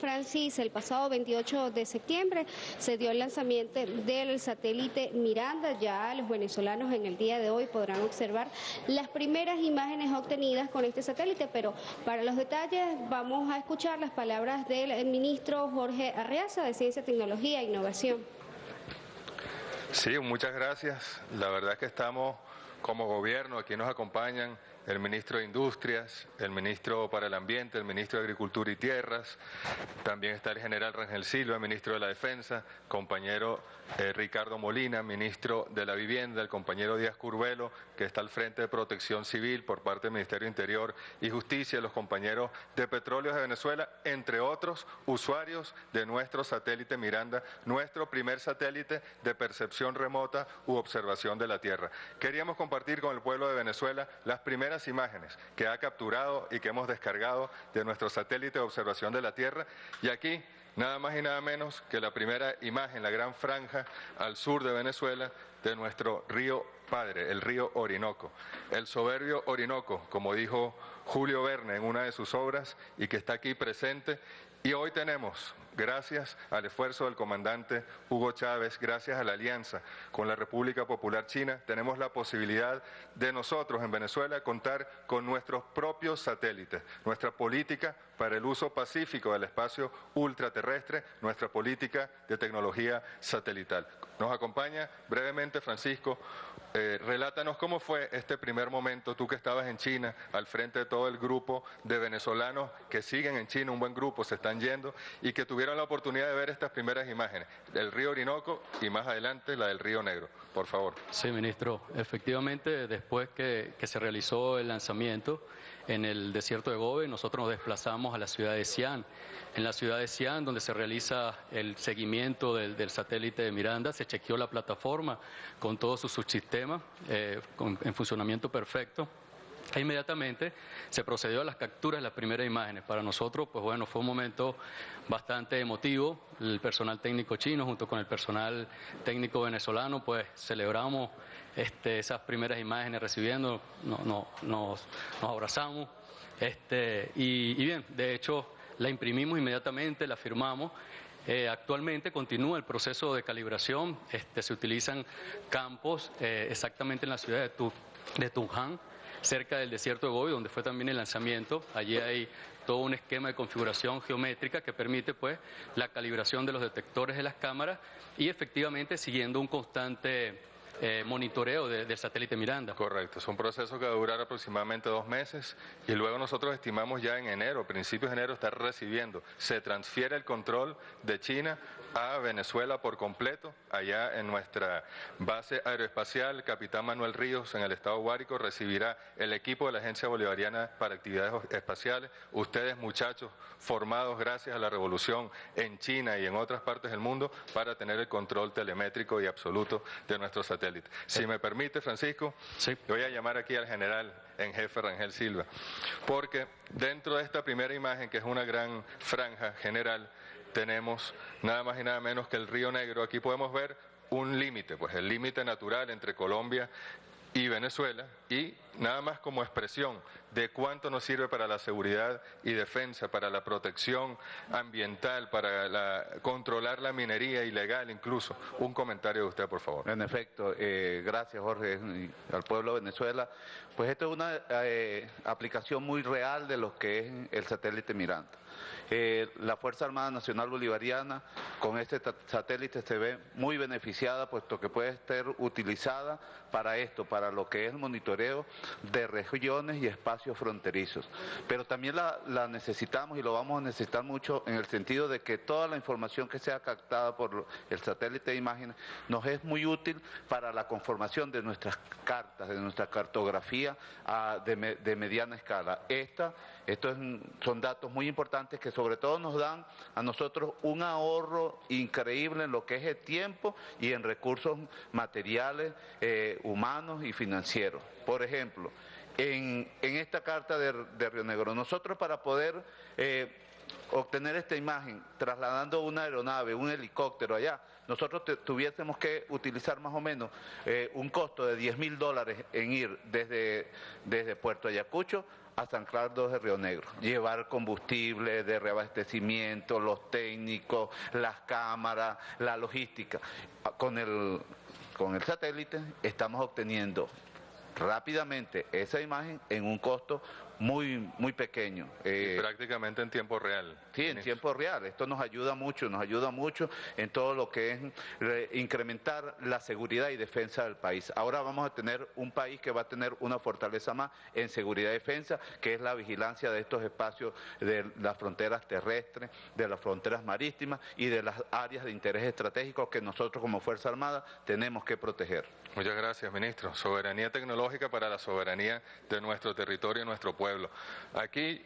Francis, el pasado 28 de septiembre se dio el lanzamiento del satélite Miranda. Ya los venezolanos en el día de hoy podrán observar las primeras imágenes obtenidas con este satélite, pero para los detalles vamos a escuchar las palabras del ministro Jorge Arreaza de Ciencia, Tecnología e Innovación. Sí, muchas gracias. La verdad es que estamos como gobierno, aquí nos acompañan el ministro de Industrias, el ministro para el Ambiente, el ministro de Agricultura y Tierras, también está el general Rangel Silva, ministro de la Defensa, compañero Ricardo Molina, ministro de la Vivienda, el compañero Díaz Curvelo, que está al frente de Protección Civil por parte del Ministerio Interior y Justicia, los compañeros de Petróleos de Venezuela, entre otros usuarios de nuestro satélite Miranda, nuestro primer satélite de percepción remota u observación de la Tierra. Queríamos compartir con el pueblo de Venezuela las primeras imágenes que ha capturado y que hemos descargado de nuestro satélite de observación de la Tierra, y aquí nada más y nada menos que la primera imagen, la gran franja al sur de Venezuela de nuestro río padre, el río Orinoco. El soberbio Orinoco, como dijo Julio Verne en una de sus obras y que está aquí presente. Y hoy tenemos, gracias al esfuerzo del comandante Hugo Chávez, gracias a la alianza con la República Popular China, tenemos la posibilidad de nosotros en Venezuela contar con nuestros propios satélites, nuestra política para el uso pacífico del espacio ultraterrestre, nuestra política de tecnología satelital. Nos acompaña brevemente Francisco. Relátanos cómo fue este primer momento, tú que estabas en China, al frente de todo el grupo de venezolanos que siguen en China, un buen grupo, se están yendo, y que tuvieron la oportunidad de ver estas primeras imágenes, del río Orinoco y más adelante la del río Negro. Por favor. Sí, ministro. Efectivamente, después que se realizó el lanzamiento en el desierto de Gobi, nosotros nos desplazamos a la ciudad de Xi'an. En la ciudad de Xi'an, donde se realiza el seguimiento del satélite de Miranda, se chequeó la plataforma con todos sus subsistemas en funcionamiento perfecto. E inmediatamente se procedió a las capturas de las primeras imágenes. Para nosotros, pues bueno, fue un momento bastante emotivo. El personal técnico chino junto con el personal técnico venezolano, pues celebramos esas primeras imágenes recibiendo, nos abrazamos. Y bien, de hecho, la imprimimos inmediatamente, la firmamos. Actualmente continúa el proceso de calibración. Se utilizan campos exactamente en la ciudad de Tunjan, cerca del desierto de Gobi, donde fue también el lanzamiento. Allí hay todo un esquema de configuración geométrica que permite pues la calibración de los detectores de las cámaras y efectivamente siguiendo un constante monitoreo del satélite Miranda. Correcto, es un proceso que va a durar aproximadamente 2 meses y luego nosotros estimamos ya en enero, principios de enero, estar recibiendo. Se transfiere el control de China a Venezuela por completo, allá en nuestra base aeroespacial. Capitán Manuel Ríos, en el estado Guárico, recibirá el equipo de la Agencia Bolivariana para Actividades Espaciales. Ustedes, muchachos, formados gracias a la revolución en China y en otras partes del mundo para tener el control telemétrico y absoluto de nuestros satélites. Si me permite, Francisco, sí, voy a llamar aquí al general en jefe Rangel Silva, porque dentro de esta primera imagen, que es una gran franja general, tenemos nada más y nada menos que el río Negro. Aquí podemos ver un límite, pues el límite natural entre Colombia y Venezuela, y nada más como expresión de cuánto nos sirve para la seguridad y defensa, para la protección ambiental, para controlar la minería ilegal incluso. Un comentario de usted, por favor. En efecto, gracias Jorge, y al pueblo de Venezuela. Pues esto es una aplicación muy real de lo que es el satélite Miranda. La Fuerza Armada Nacional Bolivariana con este satélite se ve muy beneficiada, puesto que puede ser utilizada para esto, para lo que es el monitoreo de regiones y espacios fronterizos. Pero también la necesitamos y lo vamos a necesitar mucho en el sentido de que toda la información que sea captada por el satélite de imágenes nos es muy útil para la conformación de nuestras cartas, de nuestra cartografía de mediana escala. Estos son datos muy importantes que sobre todo nos dan a nosotros un ahorro increíble en lo que es el tiempo y en recursos materiales, humanos y financieros. Por ejemplo, en esta carta de Río Negro, nosotros para poder obtener esta imagen trasladando una aeronave, un helicóptero allá, nosotros tuviésemos que utilizar más o menos un costo de $10.000 en ir desde Puerto Ayacucho a San Carlos de Río Negro, llevar combustible de reabastecimiento, los técnicos, las cámaras, la logística. Con el satélite estamos obteniendo rápidamente esa imagen en un costo muy pequeño. Prácticamente en tiempo real. Sí, en tiempo real. Esto nos ayuda mucho en todo lo que es incrementar la seguridad y defensa del país. Ahora vamos a tener un país que va a tener una fortaleza más en seguridad y defensa, que es la vigilancia de estos espacios de las fronteras terrestres, de las fronteras marítimas y de las áreas de interés estratégico que nosotros como Fuerza Armada tenemos que proteger. Muchas gracias, ministro. Soberanía tecnológica para la soberanía de nuestro territorio y nuestro pueblo. Aquí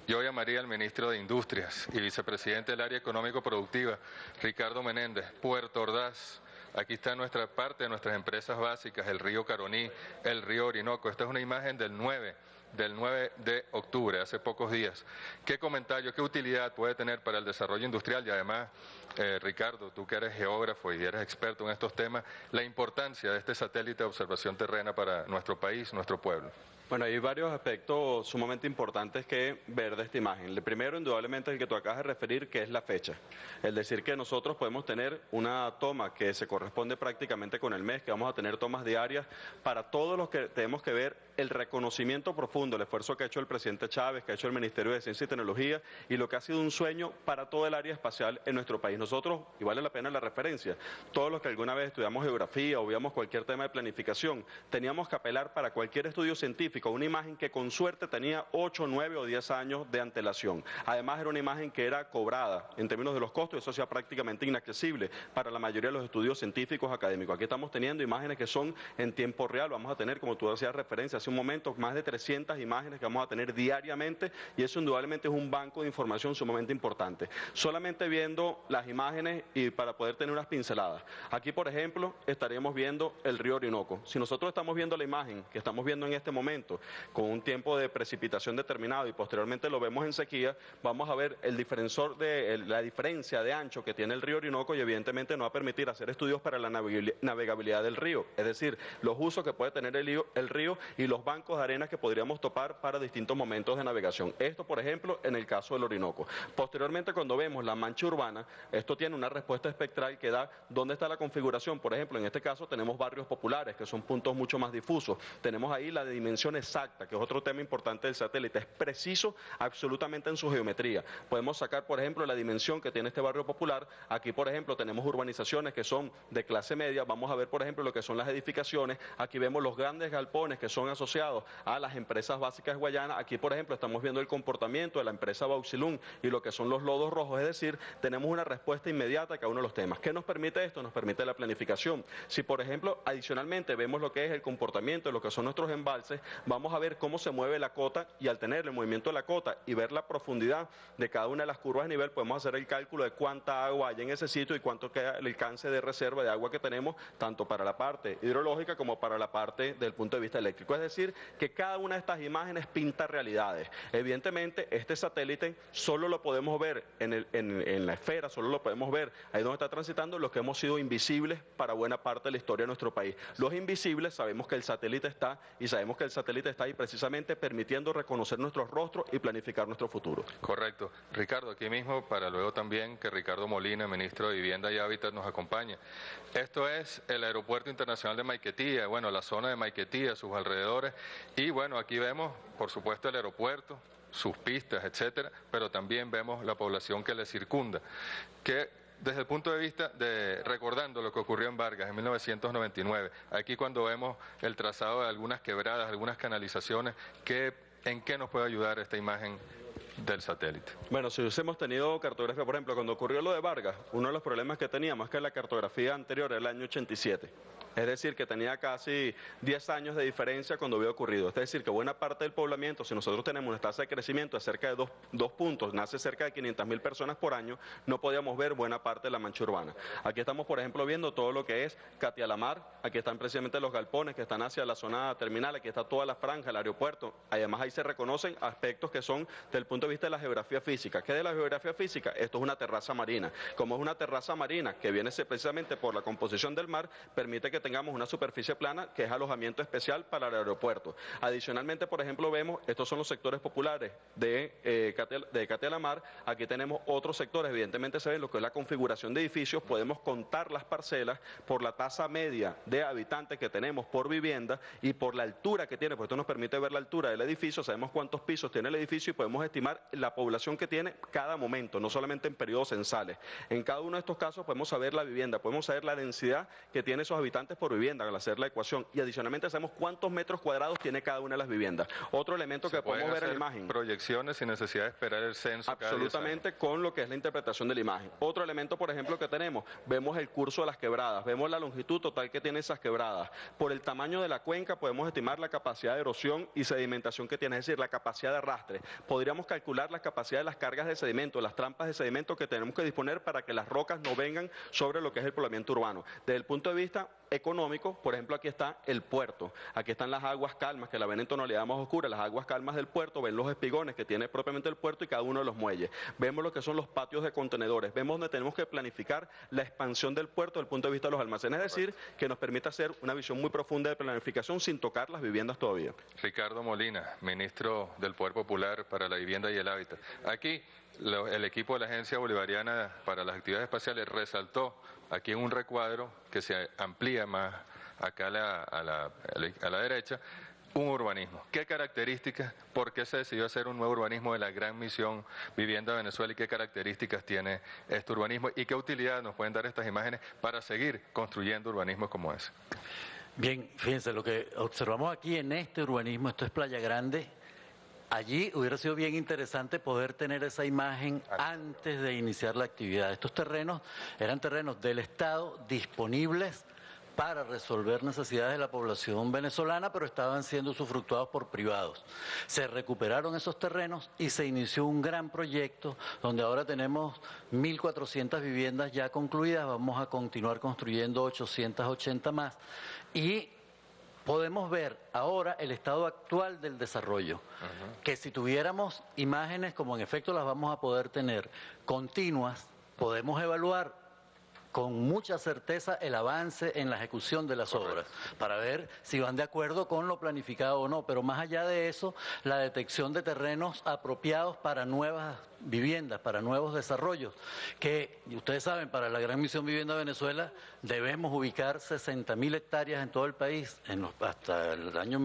yo llamaría al ministro de Industrias y vicepresidente del área económico-productiva, Ricardo Menéndez. Puerto Ordaz, aquí está nuestra parte de nuestras empresas básicas, el río Caroní, el río Orinoco. Esta es una imagen del 9 de octubre, hace pocos días. ¿Qué comentario, qué utilidad puede tener para el desarrollo industrial? Y además, Ricardo, tú que eres geógrafo y eres experto en estos temas, la importancia de este satélite de observación terrena para nuestro país, nuestro pueblo. Bueno, hay varios aspectos sumamente importantes que ver de esta imagen. El primero, indudablemente, es el que tú acabas de referir, que es la fecha. Es decir, que nosotros podemos tener una toma que se corresponde prácticamente con el mes, que vamos a tener tomas diarias para todos los que tenemos que ver el reconocimiento profundo, el esfuerzo que ha hecho el presidente Chávez, que ha hecho el Ministerio de Ciencia y Tecnología, y lo que ha sido un sueño para todo el área espacial en nuestro país. Nosotros, y vale la pena la referencia, todos los que alguna vez estudiamos geografía o veíamos cualquier tema de planificación, teníamos que apelar para cualquier estudio científico una imagen que con suerte tenía 8, 9 o 10 años de antelación. Además era una imagen que era cobrada en términos de los costos, y eso hacía prácticamente inaccesible para la mayoría de los estudios científicos académicos. Aquí estamos teniendo imágenes que son en tiempo real, vamos a tener, como tú hacías referencia hace un momento, más de 300 imágenes que vamos a tener diariamente, y eso indudablemente es un banco de información sumamente importante. Solamente viendo las imágenes y para poder tener unas pinceladas. Aquí, por ejemplo, estaríamos viendo el río Orinoco. Si nosotros estamos viendo la imagen que estamos viendo en este momento, con un tiempo de precipitación determinado y posteriormente lo vemos en sequía, vamos a ver el diferensor de la diferencia de ancho que tiene el río Orinoco, y evidentemente nos va a permitir hacer estudios para la navegabilidad del río, es decir, los usos que puede tener el río y los bancos de arenas que podríamos topar para distintos momentos de navegación. Esto, por ejemplo, en el caso del Orinoco. Posteriormente, cuando vemos la mancha urbana, esto tiene una respuesta espectral que da dónde está la configuración. Por ejemplo, en este caso tenemos barrios populares, que son puntos mucho más difusos. Tenemos ahí la dimensión exacta, que es otro tema importante del satélite. Es preciso absolutamente en su geometría. Podemos sacar, por ejemplo, la dimensión que tiene este barrio popular. Aquí, por ejemplo, tenemos urbanizaciones que son de clase media. Vamos a ver, por ejemplo, lo que son las edificaciones. Aquí vemos los grandes galpones que son asociados a las empresas básicas de Guayana. Aquí, por ejemplo, estamos viendo el comportamiento de la empresa Bauxilum y lo que son los lodos rojos. Es decir, tenemos una respuesta inmediata a cada uno de los temas. ¿Qué nos permite esto? Nos permite la planificación. Si, por ejemplo, adicionalmente vemos lo que es el comportamiento de lo que son nuestros embalses, vamos a ver cómo se mueve la cota, y al tener el movimiento de la cota y ver la profundidad de cada una de las curvas de nivel, podemos hacer el cálculo de cuánta agua hay en ese sitio y cuánto queda el alcance de reserva de agua que tenemos, tanto para la parte hidrológica como para la parte del punto de vista eléctrico. Es decir, que cada una de estas imágenes pinta realidades. Evidentemente, este satélite solo lo podemos ver en la esfera, solo lo podemos ver ahí donde está transitando los que hemos sido invisibles para buena parte de la historia de nuestro país. Los invisibles sabemos que el satélite está, y sabemos que el satélite está ahí precisamente permitiendo reconocer nuestros rostros y planificar nuestro futuro. Correcto. Ricardo, aquí mismo, para luego también que Ricardo Molina, ministro de Vivienda y Hábitat, nos acompañe. Esto es el Aeropuerto Internacional de Maiquetía, bueno, la zona de Maiquetía, sus alrededores, y bueno, aquí vemos, por supuesto, el aeropuerto, sus pistas, etcétera, pero también vemos la población que le circunda, que desde el punto de vista de recordando lo que ocurrió en Vargas en 1999, aquí cuando vemos el trazado de algunas quebradas, algunas canalizaciones, ¿en qué nos puede ayudar esta imagen del satélite? Bueno, si hubiésemos tenido cartografía, por ejemplo, cuando ocurrió lo de Vargas, uno de los problemas que teníamos es que la cartografía anterior era el año 87. Es decir, que tenía casi 10 años de diferencia cuando había ocurrido. Es decir, que buena parte del poblamiento, si nosotros tenemos una tasa de crecimiento de cerca de dos puntos, nace cerca de 500.000 personas por año, no podíamos ver buena parte de la mancha urbana. Aquí estamos, por ejemplo, viendo todo lo que es Catialamar, aquí están precisamente los galpones que están hacia la zona terminal, aquí está toda la franja, el aeropuerto. Además, ahí se reconocen aspectos que son, desde el punto de vista de la geografía física. ¿Qué de la geografía física? Esto es una terraza marina. Como es una terraza marina que viene precisamente por la composición del mar, permite que tengamos una superficie plana que es alojamiento especial para el aeropuerto. Adicionalmente, por ejemplo, vemos, estos son los sectores populares de Catelamar. Aquí tenemos otros sectores, evidentemente se ve lo que es la configuración de edificios, podemos contar las parcelas por la tasa media de habitantes que tenemos por vivienda y por la altura que tiene, pues esto nos permite ver la altura del edificio, sabemos cuántos pisos tiene el edificio y podemos estimar la población que tiene cada momento, no solamente en periodos censales. En cada uno de estos casos podemos saber la vivienda, podemos saber la densidad que tiene esos habitantes por vivienda al hacer la ecuación y adicionalmente sabemos cuántos metros cuadrados tiene cada una de las viviendas. Otro elemento que podemos ver en la imagen. Proyecciones sin necesidad de esperar el censo. Absolutamente, con lo que es la interpretación de la imagen. Otro elemento, por ejemplo, que tenemos, vemos el curso de las quebradas, vemos la longitud total que tiene esas quebradas. Por el tamaño de la cuenca podemos estimar la capacidad de erosión y sedimentación que tiene, es decir, la capacidad de arrastre. Podríamos calcular la capacidad de las cargas de sedimento, las trampas de sedimento que tenemos que disponer para que las rocas no vengan sobre lo que es el poblamiento urbano. Desde el punto de vista económico, por ejemplo, aquí está el puerto, aquí están las aguas calmas que la ven en tonalidad más oscura, las aguas calmas del puerto, ven los espigones que tiene propiamente el puerto y cada uno de los muelles, vemos lo que son los patios de contenedores, vemos donde tenemos que planificar la expansión del puerto desde el punto de vista de los almacenes, es decir, que nos permite hacer una visión muy profunda de planificación sin tocar las viviendas todavía. Ricardo Molina, ministro del Poder Popular para la Vivienda y el Hábitat. Aquí el equipo de la Agencia Bolivariana para las Actividades Espaciales resaltó aquí en un recuadro que se amplía más acá a la derecha, un urbanismo. ¿Qué características, por qué se decidió hacer un nuevo urbanismo de la gran misión Vivienda Venezuela y qué características tiene este urbanismo y qué utilidad nos pueden dar estas imágenes para seguir construyendo urbanismos como ese? Bien, fíjense, lo que observamos aquí en este urbanismo, esto es Playa Grande. Allí hubiera sido bien interesante poder tener esa imagen antes de iniciar la actividad. Estos terrenos eran terrenos del Estado disponibles para resolver necesidades de la población venezolana, pero estaban siendo usufructuados por privados. Se recuperaron esos terrenos y se inició un gran proyecto donde ahora tenemos 1.400 viviendas ya concluidas, vamos a continuar construyendo 880 más y podemos ver ahora el estado actual del desarrollo, que si tuviéramos imágenes, como en efecto las vamos a poder tener, continuas, podemos evaluar con mucha certeza el avance en la ejecución de las obras, para ver si van de acuerdo con lo planificado o no, pero más allá de eso, la detección de terrenos apropiados para nuevas viviendas, para nuevos desarrollos, que ustedes saben, para la Gran Misión Vivienda Venezuela debemos ubicar 60.000 hectáreas en todo el país, hasta el año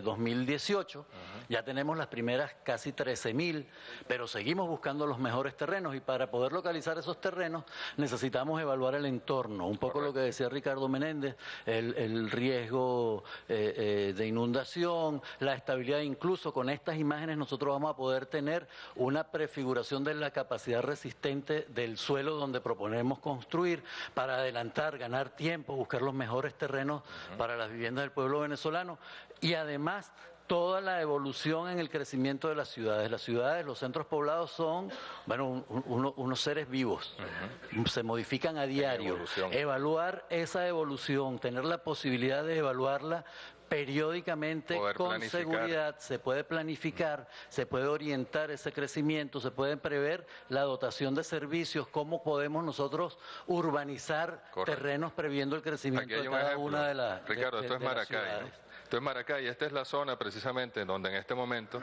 2018, ya tenemos las primeras casi 13.000, pero seguimos buscando los mejores terrenos y para poder localizar esos terrenos necesitamos evaluar el entorno, un poco lo que decía Ricardo Menéndez, el riesgo de inundación, la estabilidad, incluso con estas imágenes nosotros vamos a poder tener una prefiguración de la capacidad resistente del suelo donde proponemos construir para adelantar, ganar tiempo, buscar los mejores terrenos para las viviendas del pueblo venezolano y además toda la evolución en el crecimiento de las ciudades. Las ciudades, los centros poblados son, bueno, unos seres vivos, se modifican a diario. Evaluar esa evolución, tener la posibilidad de evaluarla periódicamente con seguridad, se puede planificar, se puede orientar ese crecimiento, se puede prever la dotación de servicios, cómo podemos nosotros urbanizar terrenos previendo el crecimiento de cada una de las Ricardo, esto es Maracay, ¿no? Esto es Maracay, esta es la zona precisamente en donde en este momento,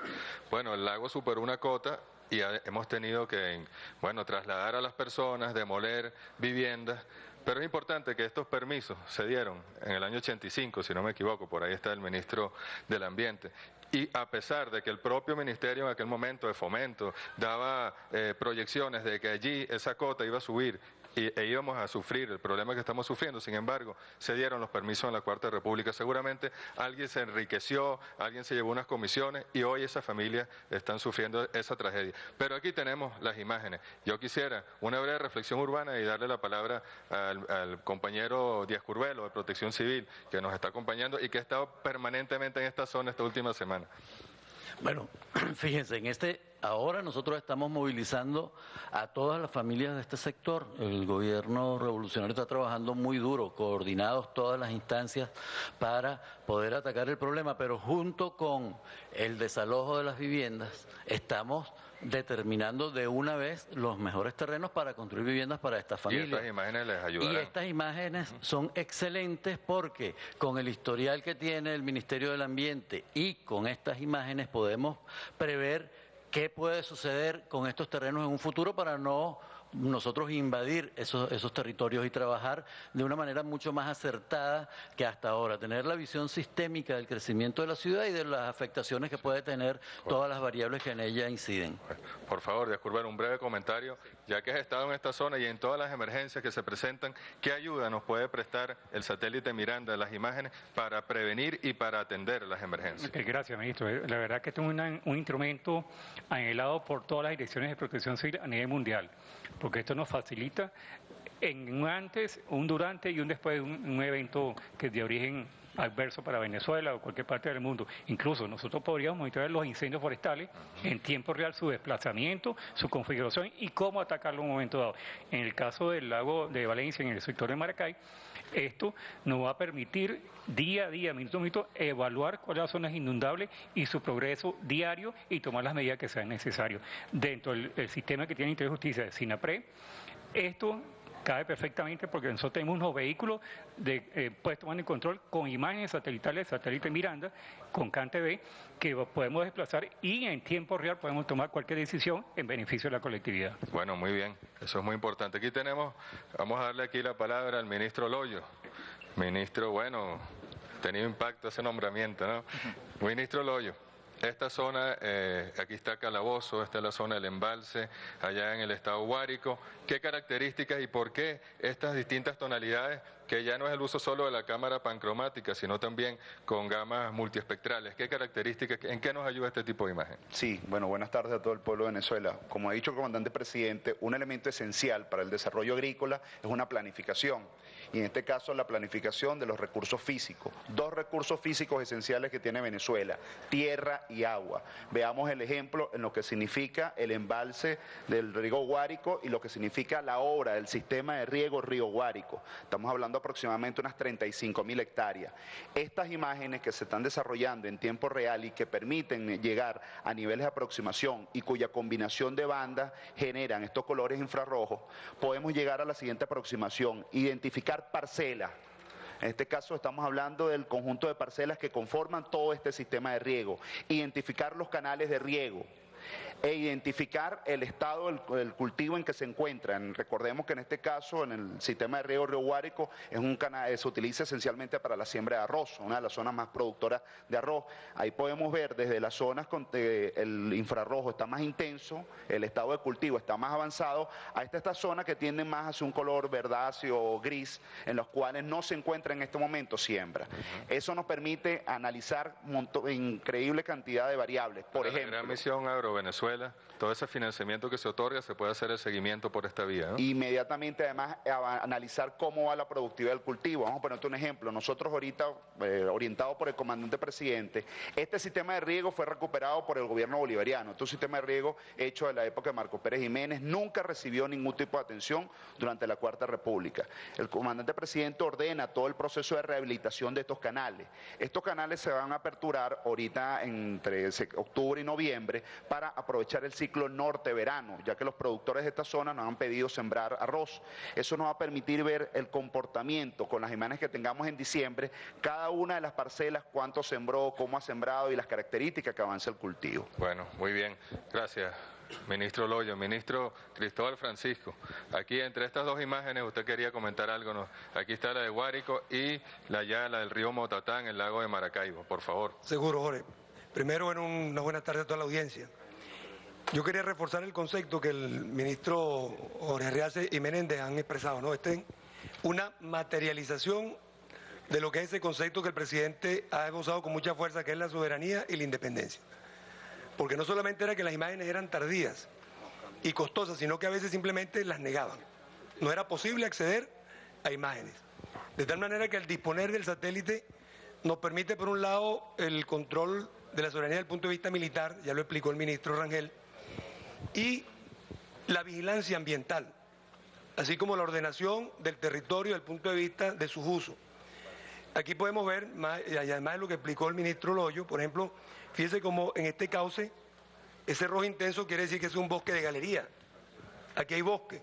bueno, el lago superó una cota y hemos tenido que, bueno, trasladar a las personas, demoler viviendas. Pero es importante que estos permisos se dieron en el año 85, si no me equivoco, por ahí está el ministro del Ambiente. Y a pesar de que el propio ministerio en aquel momento de Fomento daba proyecciones de que allí esa cota iba a subir e íbamos a sufrir el problema que estamos sufriendo, sin embargo, se dieron los permisos en la Cuarta República. Seguramente alguien se enriqueció, alguien se llevó unas comisiones y hoy esas familias están sufriendo esa tragedia. Pero aquí tenemos las imágenes. Yo quisiera una breve reflexión urbana y darle la palabra al compañero Díaz Curvelo de Protección Civil, que nos está acompañando y que ha estado permanentemente en esta zona esta última semana. Bueno, fíjense, en este ahora nosotros estamos movilizando a todas las familias de este sector. El gobierno revolucionario está trabajando muy duro, coordinados todas las instancias para poder atacar el problema, pero junto con el desalojo de las viviendas estamos determinando de una vez los mejores terrenos para construir viviendas para estas familias. Y estas imágenes les ayudarán. Y estas imágenes son excelentes porque con el historial que tiene el Ministerio del Ambiente y con estas imágenes podemos prever qué puede suceder con estos terrenos en un futuro para no nosotros invadir esos territorios y trabajar de una manera mucho más acertada que hasta ahora, tener la visión sistémica del crecimiento de la ciudad y de las afectaciones que puede tener todas las variables que en ella inciden. Por favor, disculpen, un breve comentario, ya que has estado en esta zona y en todas las emergencias que se presentan, ¿qué ayuda nos puede prestar el satélite Miranda, las imágenes, para prevenir y para atender las emergencias? Gracias, ministro. La verdad que este es un instrumento anhelado por todas las direcciones de protección civil a nivel mundial, porque esto nos facilita en un antes, un durante y un después de un evento que es de origen adverso para Venezuela o cualquier parte del mundo. Incluso nosotros podríamos monitorear los incendios forestales en tiempo real, su desplazamiento, su configuración y cómo atacarlo en un momento dado. En el caso del lago de Valencia, en el sector de Maracay, esto nos va a permitir día a día, minuto a minuto, evaluar cuáles son las zonas inundables y su progreso diario y tomar las medidas que sean necesarias. Dentro del sistema que tiene Interior y Justicia de SINAPRE, esto cabe perfectamente porque nosotros tenemos unos vehículos puestos en control con imágenes satelitales, satélite Miranda, con CAN-TV, que podemos desplazar y en tiempo real podemos tomar cualquier decisión en beneficio de la colectividad. Bueno, muy bien, eso es muy importante. Aquí vamos a darle aquí la palabra al ministro Loyo. Ministro, bueno, ha tenido impacto ese nombramiento, ¿no? Ministro Loyo. Esta zona, aquí está Calabozo, esta es la zona del embalse, allá en el estado Guárico. ¿Qué características y por qué estas distintas tonalidades, que ya no es el uso solo de la cámara pancromática, sino también con gamas multiespectrales? ¿Qué características, en qué nos ayuda este tipo de imagen? Sí, bueno, buenas tardes a todo el pueblo de Venezuela. Como ha dicho el comandante presidente, un elemento esencial para el desarrollo agrícola es una planificación. Y en este caso la planificación de los recursos físicos. Dos recursos físicos esenciales que tiene Venezuela, tierra y agua. Veamos el ejemplo en lo que significa el embalse del río Guárico y lo que significa la obra del sistema de riego Río Guárico. Estamos hablando aproximadamente unas 35.000 hectáreas. Estas imágenes que se están desarrollando en tiempo real y que permiten llegar a niveles de aproximación y cuya combinación de bandas generan estos colores infrarrojos, podemos llegar a la siguiente aproximación, identificar parcelas. En este caso estamos hablando del conjunto de parcelas que conforman todo este sistema de riego, identificar los canales de riego e identificar el estado del cultivo en que se encuentran. Recordemos que en este caso, en el sistema de riego Río Guárico, es un canal, se utiliza esencialmente para la siembra de arroz, una de las zonas más productoras de arroz. Ahí podemos ver desde las zonas con el infrarrojo está más intenso, el estado de cultivo está más avanzado, a estas zonas que tienden más hacia un color verdáceo o gris, en los cuales no se encuentra en este momento siembra. Eso nos permite analizar increíble cantidad de variables. Por ejemplo, la gran misión Agrovenezuela, todo ese financiamiento que se otorga, se puede hacer el seguimiento por esta vía, ¿no? Inmediatamente, además, analizar cómo va la productividad del cultivo. Vamos a ponerte un ejemplo. Nosotros ahorita, orientado por el comandante presidente, este sistema de riego fue recuperado por el gobierno bolivariano. Este sistema de riego hecho de la época de Marco Pérez Jiménez nunca recibió ningún tipo de atención durante la Cuarta República. El comandante presidente ordena todo el proceso de rehabilitación de estos canales. Estos canales se van a aperturar ahorita entre octubre y noviembre para aprovechar el ciclo norte-verano, ya que los productores de esta zona nos han pedido sembrar arroz. Eso nos va a permitir ver el comportamiento con las imágenes que tengamos en diciembre, cada una de las parcelas, cuánto sembró, cómo ha sembrado y las características que avanza el cultivo. Bueno, muy bien. Gracias, ministro Loyo. Ministro Cristóbal Francisco, aquí entre estas dos imágenes usted quería comentar algo, ¿no? Aquí está la de Guárico y la del río Motatá en el lago de Maracaibo, por favor. Seguro, Jorge. Primero, una buena tarde a toda la audiencia. Yo quería reforzar el concepto que el ministro Jorge Arreaza y Menéndez han expresado, ¿no? Una materialización de lo que es ese concepto que el presidente ha esbozado con mucha fuerza, que es la soberanía y la independencia. Porque no solamente era que las imágenes eran tardías y costosas, sino que a veces simplemente las negaban. No era posible acceder a imágenes. De tal manera que al disponer del satélite nos permite, por un lado, el control de la soberanía desde el punto de vista militar, ya lo explicó el ministro Rangel, y la vigilancia ambiental, así como la ordenación del territorio desde el punto de vista de sus usos. Aquí podemos ver, y además de lo que explicó el ministro Loyo, por ejemplo, fíjese cómo en este cauce, ese rojo intenso quiere decir que es un bosque de galería. Aquí hay bosque.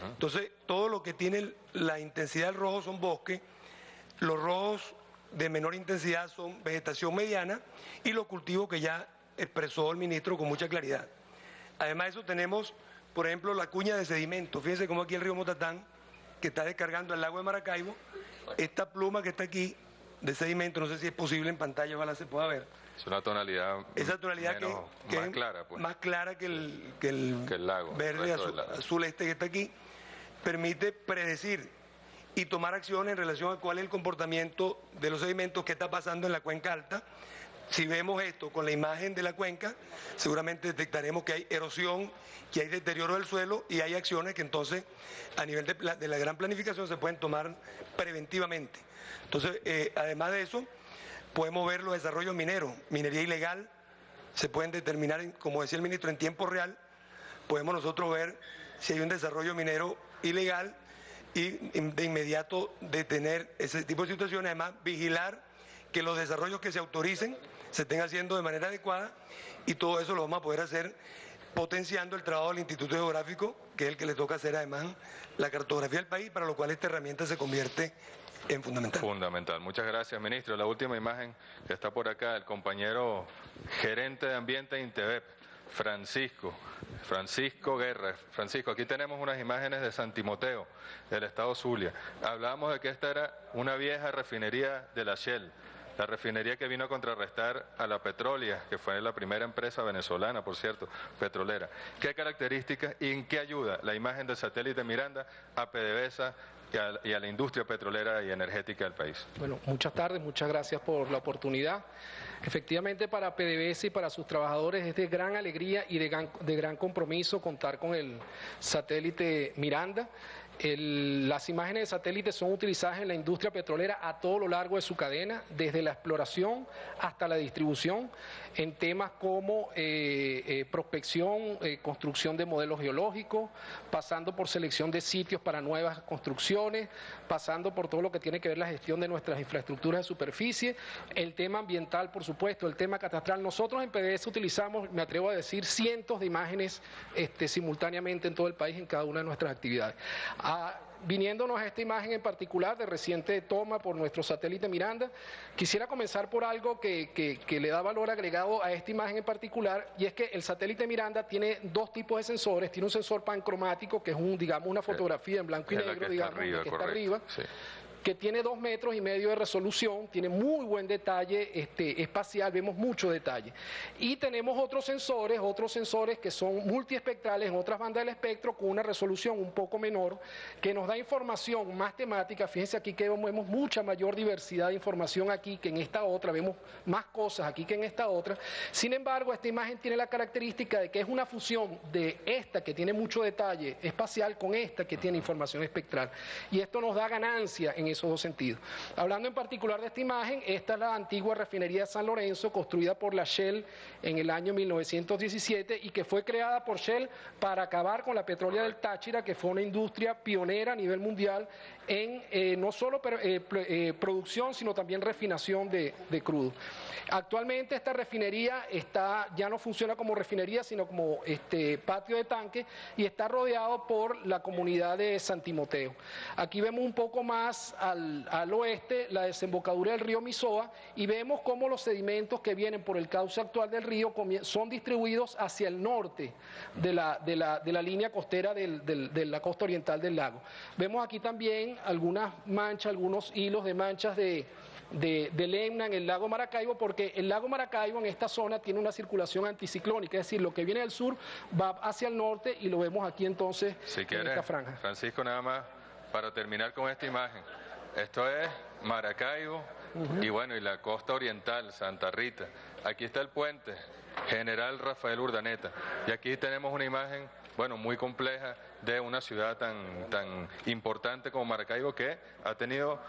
Entonces, todo lo que tiene la intensidad del rojo son bosques, los rojos de menor intensidad son vegetación mediana y los cultivos que ya expresó el ministro con mucha claridad. Además de eso tenemos, por ejemplo, la cuña de sedimento. Fíjense cómo aquí el río Motatán, que está descargando el lago de Maracaibo, esta pluma que está aquí de sedimento, no sé si es posible en pantalla, ojalá se pueda ver. Es una tonalidad, esa tonalidad que más es clara, pues. Más clara que el lago, verde azul este que está aquí, permite predecir y tomar acciones en relación a cuál es el comportamiento de los sedimentos que está pasando en la cuenca alta. Si vemos esto con la imagen de la cuenca, seguramente detectaremos que hay erosión, que hay deterioro del suelo y hay acciones que entonces a nivel de la gran planificación se pueden tomar preventivamente. Entonces, además de eso, podemos ver los desarrollos mineros, minería ilegal, se pueden determinar, como decía el ministro, en tiempo real, podemos nosotros ver si hay un desarrollo minero ilegal y de inmediato detener ese tipo de situaciones, además vigilar que los desarrollos que se autoricen se estén haciendo de manera adecuada y todo eso lo vamos a poder hacer potenciando el trabajo del Instituto Geográfico, que es el que le toca hacer además la cartografía del país, para lo cual esta herramienta se convierte en fundamental. Fundamental. Muchas gracias, ministro. La última imagen que está por acá, el compañero gerente de Ambiente Intevep, Francisco Guerra. Francisco, aquí tenemos unas imágenes de San Timoteo, del estado Zulia. Hablábamos de que esta era una vieja refinería de la Shell, la refinería que vino a contrarrestar a la Petrolia, que fue la primera empresa venezolana, por cierto, petrolera. ¿Qué características y en qué ayuda la imagen del satélite Miranda a PDVSA y a la industria petrolera y energética del país? Bueno, muchas tardes, muchas gracias por la oportunidad. Efectivamente, para PDVSA y para sus trabajadores es de gran alegría y de gran compromiso contar con el satélite Miranda. Las imágenes de satélite son utilizadas en la industria petrolera a todo lo largo de su cadena, desde la exploración hasta la distribución, en temas como prospección, construcción de modelos geológicos, pasando por selección de sitios para nuevas construcciones, pasando por todo lo que tiene que ver la gestión de nuestras infraestructuras de superficie, el tema ambiental, por supuesto, el tema catastral. Nosotros en PDVSA utilizamos, me atrevo a decir, cientos de imágenes simultáneamente en todo el país en cada una de nuestras actividades. Viniéndonos a esta imagen en particular de reciente toma por nuestro satélite Miranda, quisiera comenzar por algo que le da valor agregado a esta imagen en particular, y es que el satélite Miranda tiene dos tipos de sensores. Tiene un sensor pancromático, que es una fotografía en blanco y negro, digamos, que está arriba. Sí. Que tiene 2,5 metros de resolución, tiene muy buen detalle espacial, vemos mucho detalle. Y tenemos otros sensores que son multiespectrales en otras bandas del espectro con una resolución un poco menor, que nos da información más temática. Fíjense aquí que vemos mucha mayor diversidad de información aquí que en esta otra, vemos más cosas aquí que en esta otra. Sin embargo, esta imagen tiene la característica de que es una fusión de esta que tiene mucho detalle espacial con esta que tiene información espectral. Y esto nos da ganancia en esos dos sentidos. Hablando en particular de esta imagen, esta es la antigua refinería de San Lorenzo, construida por la Shell en el año 1917 y que fue creada por Shell para acabar con la petrólea del Táchira, que fue una industria pionera a nivel mundial en no solo producción, sino también refinación de crudo. Actualmente esta refinería ya no funciona como refinería, sino como patio de tanque, y está rodeado por la comunidad de San Timoteo. Aquí vemos un poco más al oeste la desembocadura del río Misoa y vemos cómo los sedimentos que vienen por el cauce actual del río son distribuidos hacia el norte de la línea costera de la costa oriental del lago. Vemos aquí también algunas manchas, algunos hilos de manchas de lemna en el lago Maracaibo, porque el lago Maracaibo en esta zona tiene una circulación anticiclónica, es decir, lo que viene del sur va hacia el norte y lo vemos aquí entonces en esta franja. Francisco, nada más para terminar con esta imagen. Esto es Maracaibo y bueno, y la costa oriental, Santa Rita. Aquí está el puente General Rafael Urdaneta y aquí tenemos una imagen, bueno, muy compleja de una ciudad tan importante como Maracaibo, que ha tenido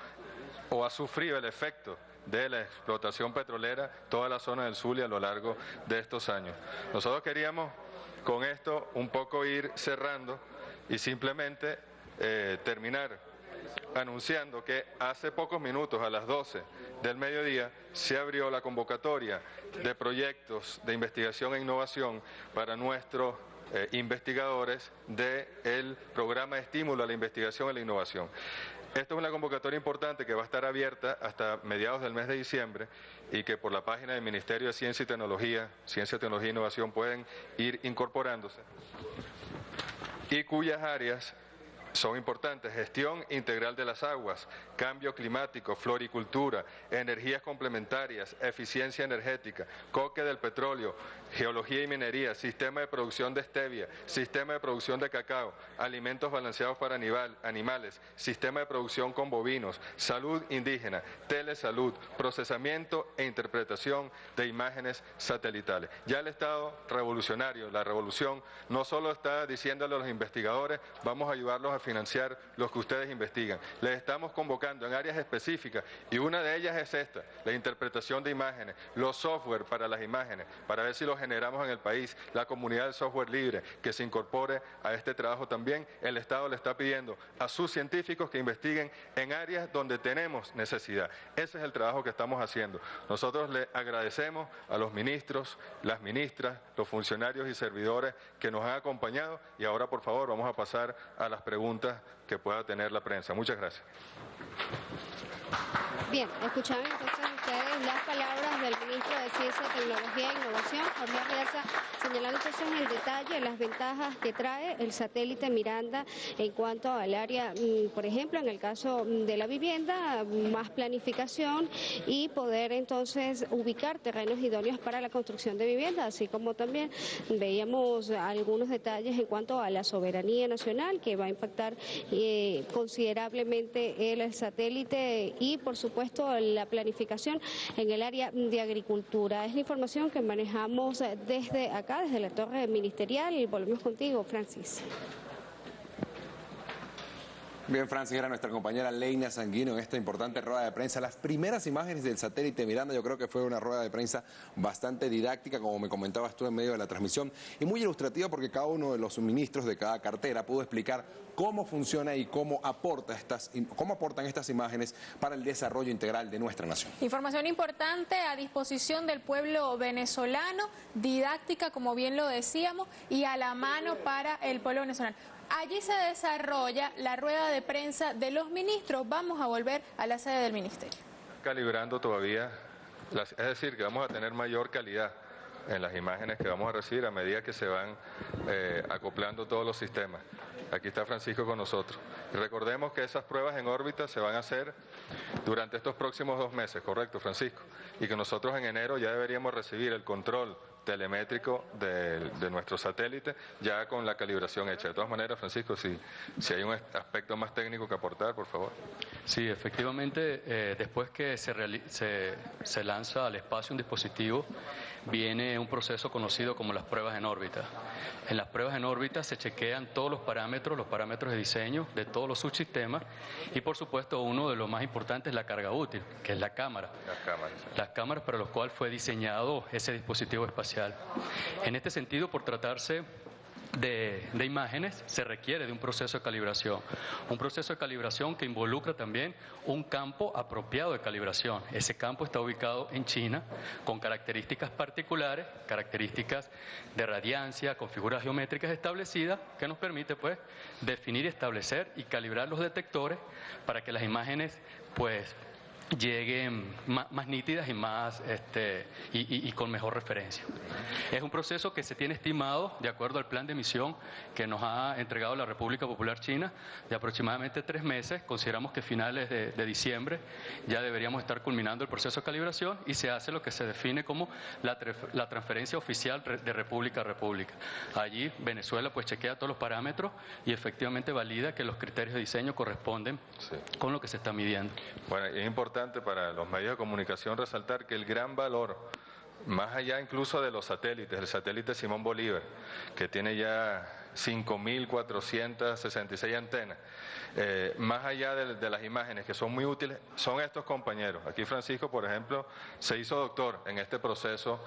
o ha sufrido el efecto de la explotación petrolera toda la zona del Zulia a lo largo de estos años. Nosotros queríamos con esto un poco ir cerrando y simplemente terminar anunciando que hace pocos minutos, a las 12 del mediodía, se abrió la convocatoria de proyectos de investigación e innovación para nuestros investigadores del programa de estímulo a la investigación y la innovación. Esta es una convocatoria importante que va a estar abierta hasta mediados del mes de diciembre y que por la página del Ministerio de Ciencia, Tecnología e Innovación pueden ir incorporándose y cuyas áreas son importantes: gestión integral de las aguas, cambio climático, floricultura, energías complementarias, eficiencia energética, coque del petróleo, geología y minería, sistema de producción de stevia, sistema de producción de cacao, alimentos balanceados para animales, sistema de producción con bovinos, salud indígena, telesalud, procesamiento e interpretación de imágenes satelitales. Ya el Estado revolucionario, la revolución, no solo está diciéndole a los investigadores, vamos a ayudarlos a financiar los que ustedes investigan. Les estamos convocando en áreas específicas y una de ellas es esta, la interpretación de imágenes, los software para las imágenes, para ver si los generamos en el país, la comunidad del software libre que se incorpore a este trabajo también. El Estado le está pidiendo a sus científicos que investiguen en áreas donde tenemos necesidad. Ese es el trabajo que estamos haciendo. Nosotros le agradecemos a los ministros, las ministras, los funcionarios y servidores que nos han acompañado y ahora, por favor, vamos a pasar a las preguntas que pueda tener la prensa. Muchas gracias. Bien, escucharon entonces ustedes las palabras del ministro de Ciencia, Tecnología e Innovación, Jorge Arreaza, señalando entonces en detalle las ventajas que trae el satélite Miranda en cuanto al área, por ejemplo, en el caso de la vivienda, más planificación y poder entonces ubicar terrenos idóneos para la construcción de viviendas, así como también veíamos algunos detalles en cuanto a la soberanía nacional que va a impactar considerablemente el satélite y, por supuesto, la planificación en el área de agricultura. Es la información que manejamos desde acá, desde la torre ministerial, y volvemos contigo, Francis. Bien, Francis, era nuestra compañera Leina Sanguino en esta importante rueda de prensa. Las primeras imágenes del satélite Miranda, yo creo que fue una rueda de prensa bastante didáctica, como me comentabas tú en medio de la transmisión, y muy ilustrativa porque cada uno de los ministros de cada cartera pudo explicar cómo funciona y cómo aportan estas imágenes para el desarrollo integral de nuestra nación. Información importante a disposición del pueblo venezolano, didáctica, como bien lo decíamos, y a la mano para el pueblo venezolano. Allí se desarrolla la rueda de prensa de los ministros. Vamos a volver a la sede del ministerio. Calibrando todavía, es decir, que vamos a tener mayor calidad en las imágenes que vamos a recibir a medida que se van acoplando todos los sistemas. Aquí está Francisco con nosotros. Y recordemos que esas pruebas en órbita se van a hacer durante estos próximos 2 meses, ¿correcto, Francisco? Y que nosotros en enero ya deberíamos recibir el control telemétrico de nuestro satélite, ya con la calibración hecha. De todas maneras, Francisco, si hay un aspecto más técnico que aportar, por favor. Sí, efectivamente, después que se lanza al espacio un dispositivo, viene un proceso conocido como las pruebas en órbita. En las pruebas en órbita se chequean todos los parámetros de diseño de todos los subsistemas y, por supuesto, uno de los más importantes es la carga útil, que es la cámara. Las cámaras para los cuales fue diseñado ese dispositivo espacial. En este sentido, por tratarse de imágenes, se requiere de un proceso de calibración. Un proceso de calibración que involucra también un campo apropiado de calibración. Ese campo está ubicado en China, con características particulares, características de radiancia, con figuras geométricas establecidas, que nos permite, pues, definir, establecer y calibrar los detectores para que las imágenes, pues, lleguen más nítidas y más y con mejor referencia. Es un proceso que se tiene estimado, de acuerdo al plan de misión que nos ha entregado la República Popular China, de aproximadamente 3 meses. Consideramos que finales de diciembre ya deberíamos estar culminando el proceso de calibración y se hace lo que se define como la transferencia oficial de república a república. Allí Venezuela pues chequea todos los parámetros y efectivamente valida que los criterios de diseño corresponden con lo que se está midiendo. Bueno, es importante para los medios de comunicación resaltar que el gran valor, más allá incluso de los satélites, el satélite Simón Bolívar, que tiene ya 5.466 antenas. Más allá de las imágenes que son muy útiles, son estos compañeros. Aquí Francisco, por ejemplo, se hizo doctor en este proceso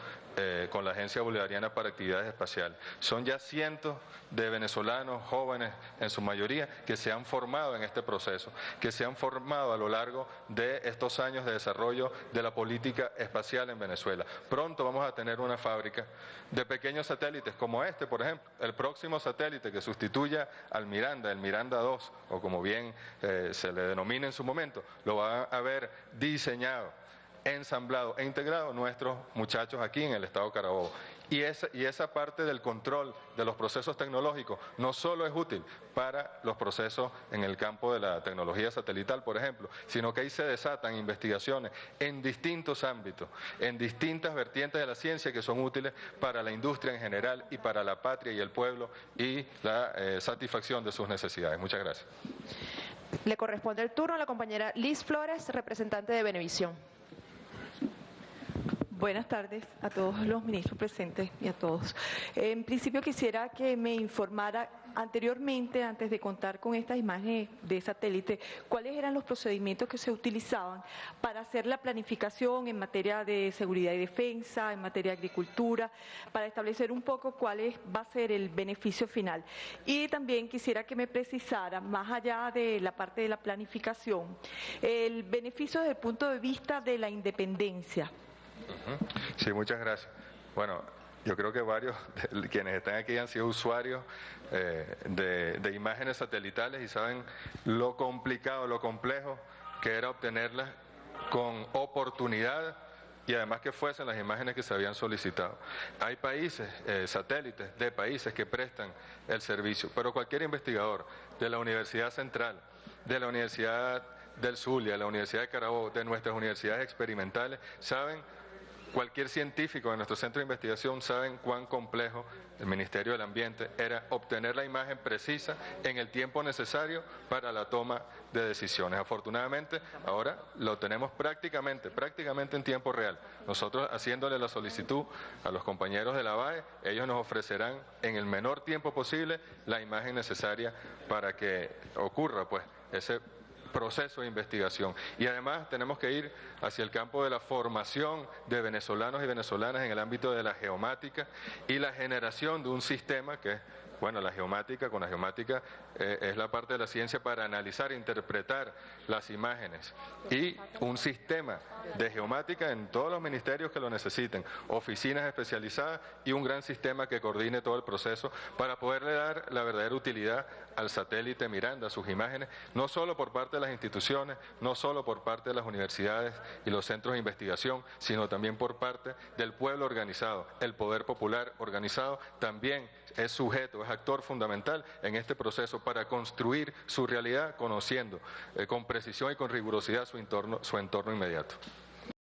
con la Agencia Bolivariana para Actividades Espaciales. Son ya cientos de venezolanos, jóvenes en su mayoría, que se han formado en este proceso, que se han formado a lo largo de estos años de desarrollo de la política espacial en Venezuela. Pronto vamos a tener una fábrica de pequeños satélites como este, por ejemplo. El próximo satélite que sustituya al Miranda, el Miranda 2, o como bien se le denomina en su momento, lo va a haber diseñado, ensamblado e integrado nuestros muchachos aquí en el estado Carabobo. Y esa parte del control de los procesos tecnológicos no solo es útil para los procesos en el campo de la tecnología satelital, por ejemplo, sino que ahí se desatan investigaciones en distintos ámbitos, en distintas vertientes de la ciencia que son útiles para la industria en general y para la patria y el pueblo y la satisfacción de sus necesidades. Muchas gracias. Le corresponde el turno a la compañera Liz Flores, representante de Venevisión. Buenas tardes a todos los ministros presentes y a todos. En principio quisiera que me informara anteriormente, antes de contar con estas imágenes de satélite, cuáles eran los procedimientos que se utilizaban para hacer la planificación en materia de seguridad y defensa, en materia de agricultura, para establecer un poco cuál va a ser el beneficio final. Y también quisiera que me precisara, más allá de la parte de la planificación, el beneficio desde el punto de vista de la independencia. Sí, muchas gracias. Bueno, yo creo que varios de quienes están aquí han sido usuarios de imágenes satelitales y saben lo complicado, lo complejo que era obtenerlas con oportunidad y además que fuesen las imágenes que se habían solicitado. Hay países, satélites de países que prestan el servicio, pero cualquier investigador de la Universidad Central, de la Universidad del Zulia, de la Universidad de Carabobo, de nuestras universidades experimentales, saben, cualquier científico de nuestro centro de investigación saben cuán complejo el Ministerio del Ambiente era obtener la imagen precisa en el tiempo necesario para la toma de decisiones. Afortunadamente, ahora lo tenemos prácticamente en tiempo real. Nosotros haciéndole la solicitud a los compañeros de la BAE, ellos nos ofrecerán en el menor tiempo posible la imagen necesaria para que ocurra pues ese proceso de investigación. Y además tenemos que ir hacia el campo de la formación de venezolanos y venezolanas en el ámbito de la geomática y la generación de un sistema que, bueno, la geomática, con la geomática es la parte de la ciencia para analizar e interpretar las imágenes, y un sistema de geomática en todos los ministerios que lo necesiten, oficinas especializadas y un gran sistema que coordine todo el proceso para poderle dar la verdadera utilidad al satélite Miranda, a sus imágenes, no solo por parte de las instituciones, no solo por parte de las universidades y los centros de investigación, sino también por parte del pueblo organizado. El poder popular organizado también es sujeto, es actor fundamental en este proceso para construir su realidad, conociendo con precisión y con rigurosidad su entorno inmediato.